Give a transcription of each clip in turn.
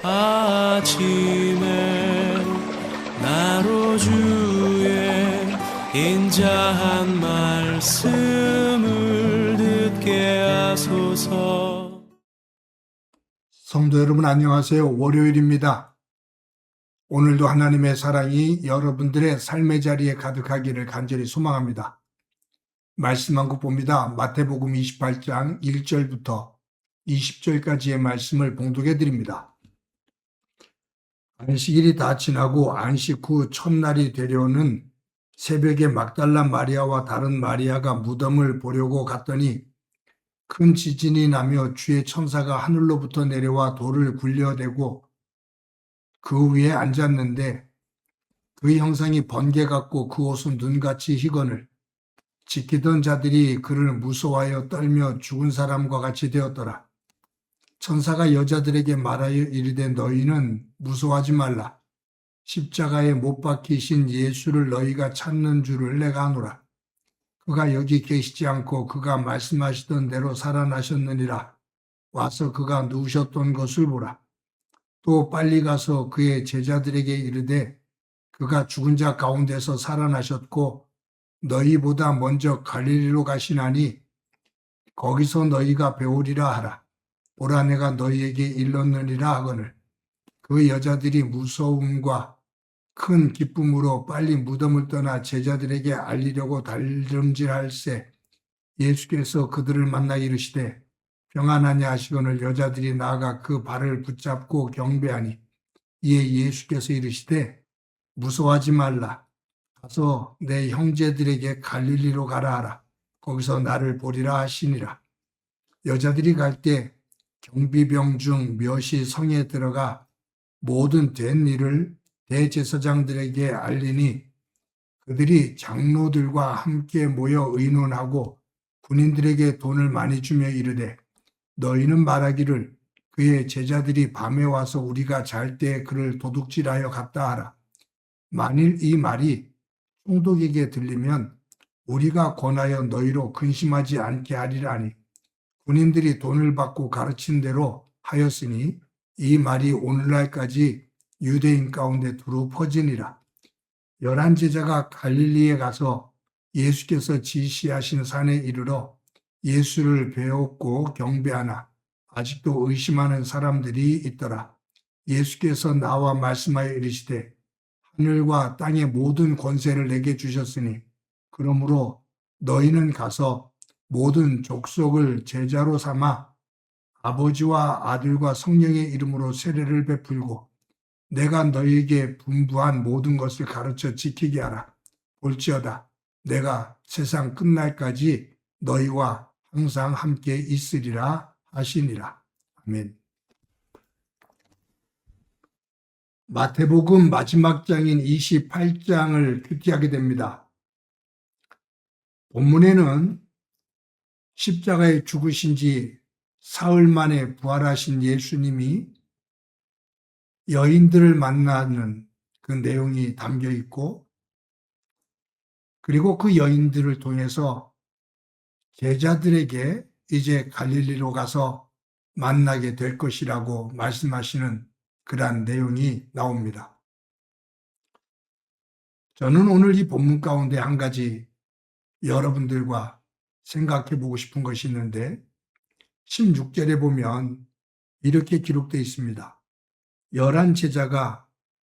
아침에 나로 주의 인자한 말씀을 듣게 하소서. 성도 여러분 안녕하세요. 월요일입니다. 오늘도 하나님의 사랑이 여러분들의 삶의 자리에 가득하기를 간절히 소망합니다. 말씀 한 국 봅니다. 마태복음 28장 1절부터 20절까지의 말씀을 봉독해 드립니다. 안식일이 다 지나고 안식 후 첫날이 되려는 새벽에 막달라 마리아와 다른 마리아가 무덤을 보려고 갔더니 큰 지진이 나며 주의 천사가 하늘로부터 내려와 돌을 굴려대고 그 위에 앉았는데 그 형상이 번개 같고 그 옷은 눈같이 희거늘 지키던 자들이 그를 무서워하여 떨며 죽은 사람과 같이 되었더라. 천사가 여자들에게 말하여 이르되 너희는 무서워하지 말라. 십자가에 못 박히신 예수를 너희가 찾는 줄을 내가 아노라. 그가 여기 계시지 않고 그가 말씀하시던 대로 살아나셨느니라. 와서 그가 누우셨던 것을 보라. 또 빨리 가서 그의 제자들에게 이르되 그가 죽은 자 가운데서 살아나셨고 너희보다 먼저 갈릴리로 가시나니 거기서 너희가 배우리라 하라. 보라 내가 너희에게 일렀느니라 하거늘 그 여자들이 무서움과 큰 기쁨으로 빨리 무덤을 떠나 제자들에게 알리려고 달름질할새 예수께서 그들을 만나 이르시되 평안하냐 하시거늘 여자들이 나아가 그 발을 붙잡고 경배하니 이에 예수께서 이르시되 무서워하지 말라. 가서 내 형제들에게 갈릴리로 가라 하라. 거기서 나를 보리라 하시니라. 여자들이 갈 때 경비병 중 몇이 성에 들어가 모든 된 일을 대제사장들에게 알리니 그들이 장로들과 함께 모여 의논하고 군인들에게 돈을 많이 주며 이르되 너희는 말하기를 그의 제자들이 밤에 와서 우리가 잘 때 그를 도둑질하여 갔다 하라. 만일 이 말이 총독에게 들리면 우리가 권하여 너희로 근심하지 않게 하리라 하니 군인들이 돈을 받고 가르친 대로 하였으니 이 말이 오늘날까지 유대인 가운데 두루 퍼지니라. 11 제자가 갈릴리에 가서 예수께서 지시하신 산에 이르러 예수를 배웠고 경배하나 아직도 의심하는 사람들이 있더라. 예수께서 나와 말씀하여 이르시되 하늘과 땅의 모든 권세를 내게 주셨으니 그러므로 너희는 가서 모든 족속을 제자로 삼아 아버지와 아들과 성령의 이름으로 세례를 베풀고 내가 너희에게 분부한 모든 것을 가르쳐 지키게 하라. 볼지어다 내가 세상 끝날까지 너희와 항상 함께 있으리라 하시니라. 아멘. 마태복음 마지막 장인 28장을 큐티하게 됩니다. 본문에는 십자가에 죽으신 지 사흘 만에 부활하신 예수님이 여인들을 만나는 그 내용이 담겨 있고 그리고 그 여인들을 통해서 제자들에게 이제 갈릴리로 가서 만나게 될 것이라고 말씀하시는 그러한 내용이 나옵니다. 저는 오늘 이 본문 가운데 한 가지 여러분들과 생각해 보고 싶은 것이 있는데 16절에 보면 이렇게 기록되어 있습니다. 11 제자가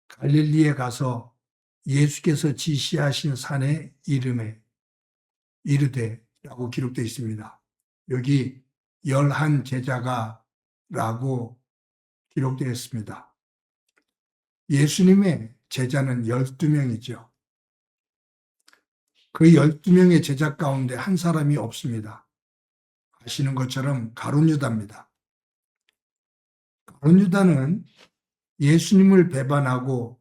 갈릴리에 가서 예수께서 지시하신 산의 이름에 이르되 라고 기록되어 있습니다. 여기 11 제자가 라고 기록되어 있습니다. 예수님의 제자는 12명이죠. 그 12명의 제자 가운데 한 사람이 없습니다. 아시는 것처럼 가룟 유다입니다. 가룟 유다는 예수님을 배반하고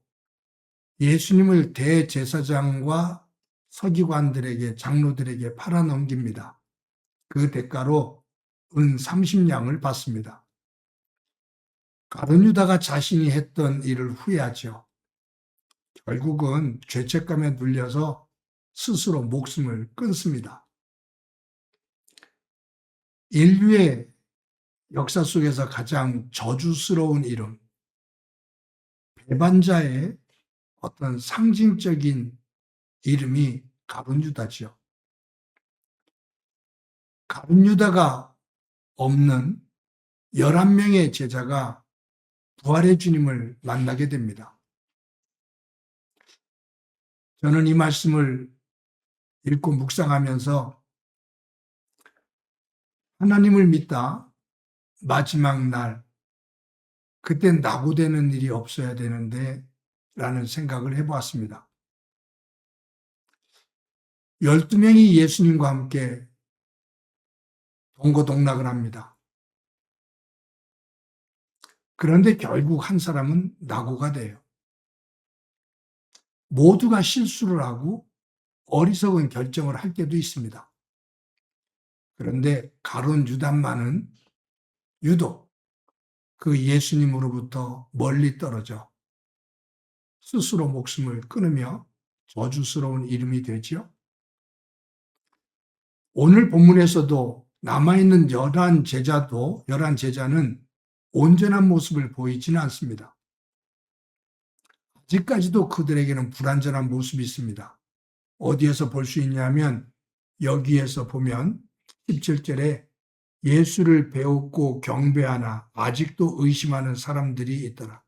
예수님을 대제사장과 서기관들에게 장로들에게 팔아넘깁니다. 그 대가로 은 30냥을 받습니다. 가룟 유다가 자신이 했던 일을 후회하죠. 결국은 죄책감에 눌려서 스스로 목숨을 끊습니다. 인류의 역사 속에서 가장 저주스러운 이름, 배반자의 어떤 상징적인 이름이 가룟 유다지요. 가룟 유다가 없는 11명의 제자가 부활의 주님을 만나게 됩니다. 저는 이 말씀을 읽고 묵상하면서 하나님을 믿다 마지막 날 그땐 낙오되는 일이 없어야 되는데 라는 생각을 해보았습니다. 12명이 예수님과 함께 동고동락을 합니다. 그런데 결국 한 사람은 낙오가 돼요. 모두가 실수를 하고 어리석은 결정을 할 때도 있습니다. 그런데 가룟 유다만은 유독 그 예수님으로부터 멀리 떨어져 스스로 목숨을 끊으며 저주스러운 이름이 되지요. 오늘 본문에서도 남아있는 11제자는 온전한 모습을 보이지는 않습니다. 아직까지도 그들에게는 불완전한 모습이 있습니다. 어디에서 볼 수 있냐면 여기에서 보면 17절에 예수를 배웠고 경배하나 아직도 의심하는 사람들이 있더라.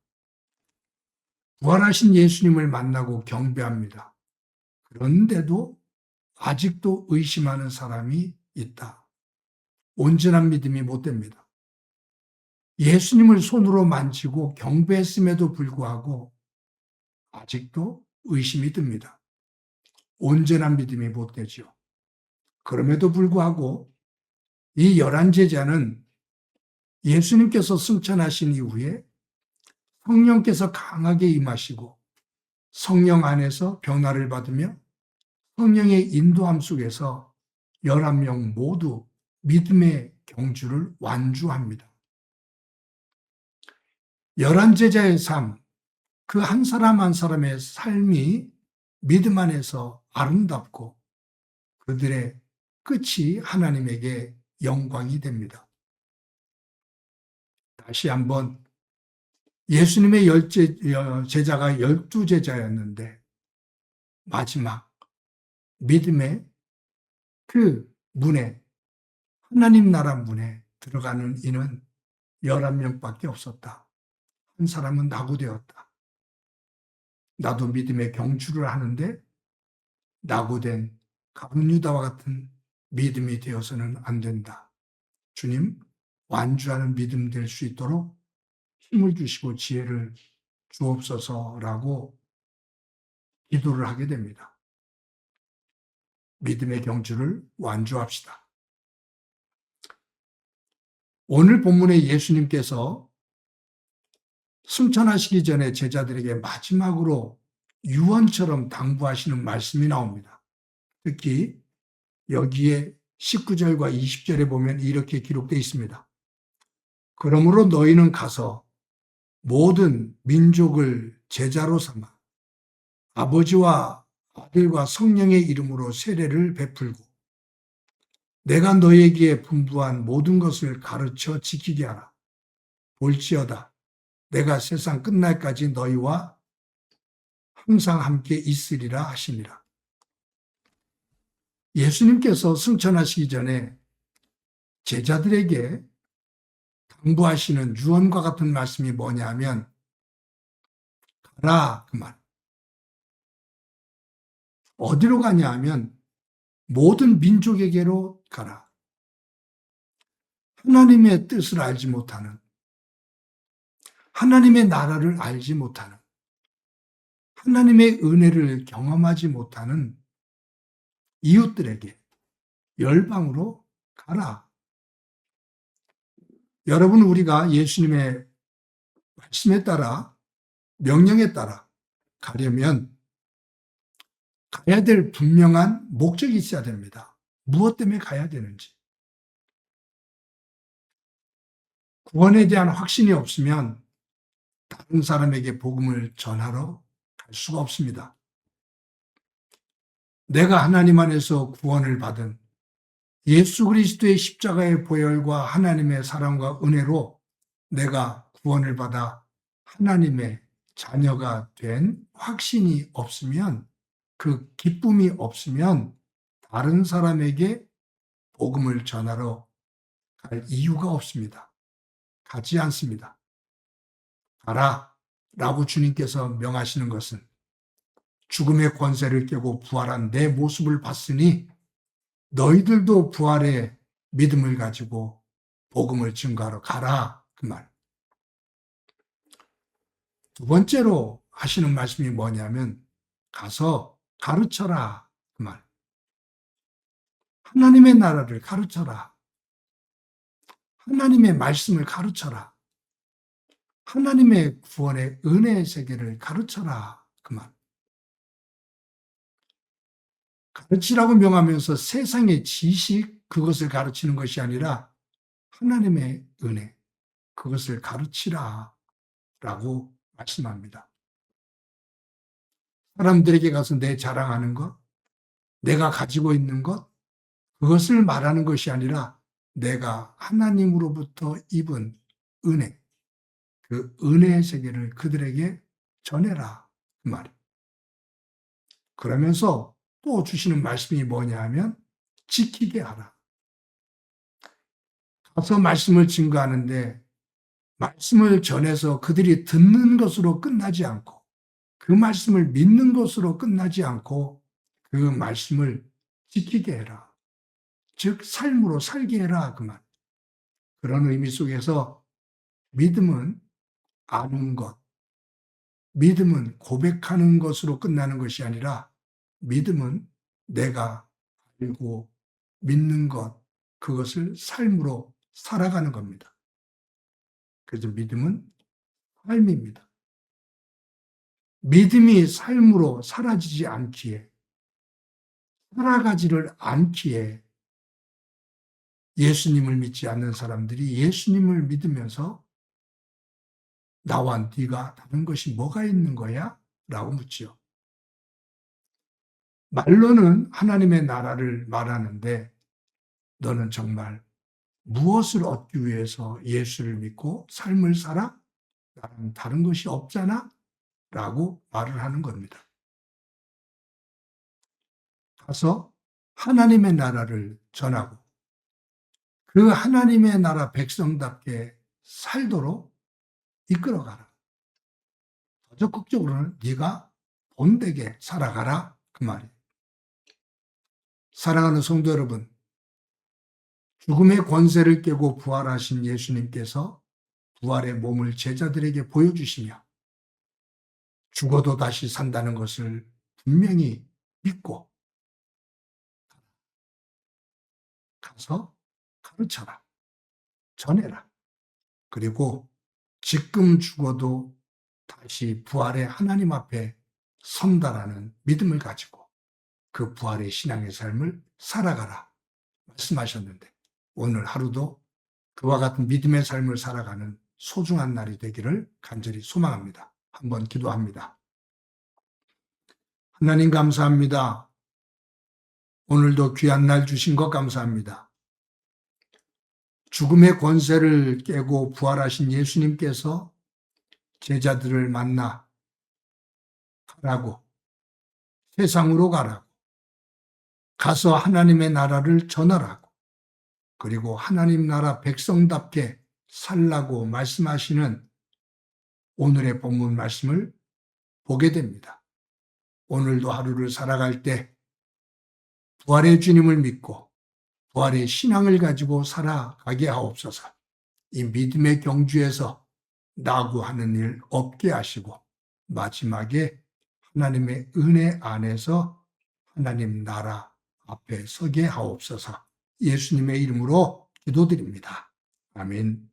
부활하신 예수님을 만나고 경배합니다. 그런데도 아직도 의심하는 사람이 있다. 온전한 믿음이 못 됩니다. 예수님을 손으로 만지고 경배했음에도 불구하고 아직도 의심이 듭니다. 온전한 믿음이 못 되죠. 그럼에도 불구하고 이 11제자는 예수님께서 승천하신 이후에 성령께서 강하게 임하시고 성령 안에서 변화를 받으며 성령의 인도함 속에서 11명 모두 믿음의 경주를 완주합니다. 11제자의 삶, 그 한 사람 한 사람의 삶이 믿음 안에서 아름답고 그들의 끝이 하나님에게 영광이 됩니다. 다시 한번 예수님의 제자가 12제자였는데 마지막 믿음의 그 문에 하나님 나라 문에 들어가는 이는 11명밖에 없었다. 한 사람은 낙오되었다. 나도 믿음의 경주를 하는데 낙오된 가룟 유다와 같은 믿음이 되어서는 안 된다. 주님, 완주하는 믿음 될 수 있도록 힘을 주시고 지혜를 주옵소서라고 기도를 하게 됩니다. 믿음의 경주를 완주합시다. 오늘 본문에 예수님께서 승천하시기 전에 제자들에게 마지막으로 유언처럼 당부하시는 말씀이 나옵니다. 특히 여기에 19절과 20절에 보면 이렇게 기록되어 있습니다. 그러므로 너희는 가서 모든 민족을 제자로 삼아 아버지와 아들과 성령의 이름으로 세례를 베풀고 내가 너희에게 분부한 모든 것을 가르쳐 지키게 하라. 볼지어다 내가 세상 끝날까지 너희와 항상 함께 있으리라 하시니라. 예수님께서 승천하시기 전에 제자들에게 당부하시는 유언과 같은 말씀이 뭐냐 하면 가라 그 말. 어디로 가냐 하면 모든 민족에게로 가라. 하나님의 뜻을 알지 못하는, 하나님의 나라를 알지 못하는, 하나님의 은혜를 경험하지 못하는 이웃들에게 열방으로 가라. 여러분, 우리가 예수님의 말씀에 따라, 명령에 따라 가려면 가야 될 분명한 목적이 있어야 됩니다. 무엇 때문에 가야 되는지. 구원에 대한 확신이 없으면 다른 사람에게 복음을 전하러 갈 수가 없습니다. 내가 하나님 안에서 구원을 받은 예수 그리스도의 십자가의 보혈과 하나님의 사랑과 은혜로 내가 구원을 받아 하나님의 자녀가 된 확신이 없으면, 그 기쁨이 없으면 다른 사람에게 복음을 전하러 갈 이유가 없습니다. 가지 않습니다. 가라 라고 주님께서 명하시는 것은 죽음의 권세를 깨고 부활한 내 모습을 봤으니 너희들도 부활의 믿음을 가지고 복음을 증거하러 가라, 그 말. 두 번째로 하시는 말씀이 뭐냐면 가서 가르쳐라, 그 말. 하나님의 나라를 가르쳐라. 하나님의 말씀을 가르쳐라. 하나님의 구원의 은혜의 세계를 가르쳐라, 그 말. 가르치라고 명하면서 세상의 지식, 그것을 가르치는 것이 아니라 하나님의 은혜, 그것을 가르치라 라고 말씀합니다. 사람들에게 가서 내 자랑하는 것, 내가 가지고 있는 것, 그것을 말하는 것이 아니라 내가 하나님으로부터 입은 은혜, 그 은혜의 세계를 그들에게 전해라, 그 말이에요. 그러면서 또 주시는 말씀이 뭐냐 하면 지키게 하라. 가서 말씀을 증거하는데 말씀을 전해서 그들이 듣는 것으로 끝나지 않고 그 말씀을 믿는 것으로 끝나지 않고 그 말씀을 지키게 해라. 즉 삶으로 살게 해라, 그 말. 그런 의미 속에서 믿음은 아는 것, 믿음은 고백하는 것으로 끝나는 것이 아니라 믿음은 내가 알고 믿는 것, 그것을 삶으로 살아가는 겁니다. 그래서 믿음은 삶입니다. 믿음이 삶으로 사라지지 않기에, 살아가지를 않기에 예수님을 믿지 않는 사람들이 예수님을 믿으면서 나와 네가 다른 것이 뭐가 있는 거야? 라고 묻지요. 말로는 하나님의 나라를 말하는데 너는 정말 무엇을 얻기 위해서 예수를 믿고 삶을 살아? 나는 다른 것이 없잖아? 라고 말을 하는 겁니다. 가서 하나님의 나라를 전하고 그 하나님의 나라 백성답게 살도록 이끌어가라. 더 적극적으로는 네가 본되게 살아가라, 그 말이에요. 사랑하는 성도 여러분, 죽음의 권세를 깨고 부활하신 예수님께서 부활의 몸을 제자들에게 보여주시며 죽어도 다시 산다는 것을 분명히 믿고 가서 가르쳐라, 전해라. 그리고 지금 죽어도 다시 부활의 하나님 앞에 선다라는 믿음을 가지고 그 부활의 신앙의 삶을 살아가라 말씀하셨는데 오늘 하루도 그와 같은 믿음의 삶을 살아가는 소중한 날이 되기를 간절히 소망합니다. 한번 기도합니다. 하나님 감사합니다. 오늘도 귀한 날 주신 것 감사합니다. 죽음의 권세를 깨고 부활하신 예수님께서 제자들을 만나 가라고, 세상으로 가라고, 가서 하나님의 나라를 전하라고, 그리고 하나님 나라 백성답게 살라고 말씀하시는 오늘의 본문 말씀을 보게 됩니다. 오늘도 하루를 살아갈 때 부활의 주님을 믿고 부활의 신앙을 가지고 살아가게 하옵소서. 이 믿음의 경주에서 낙오하는 일 없게 하시고 마지막에 하나님의 은혜 안에서 하나님 나라 앞에 서게 하옵소서. 예수님의 이름으로 기도드립니다. 아멘.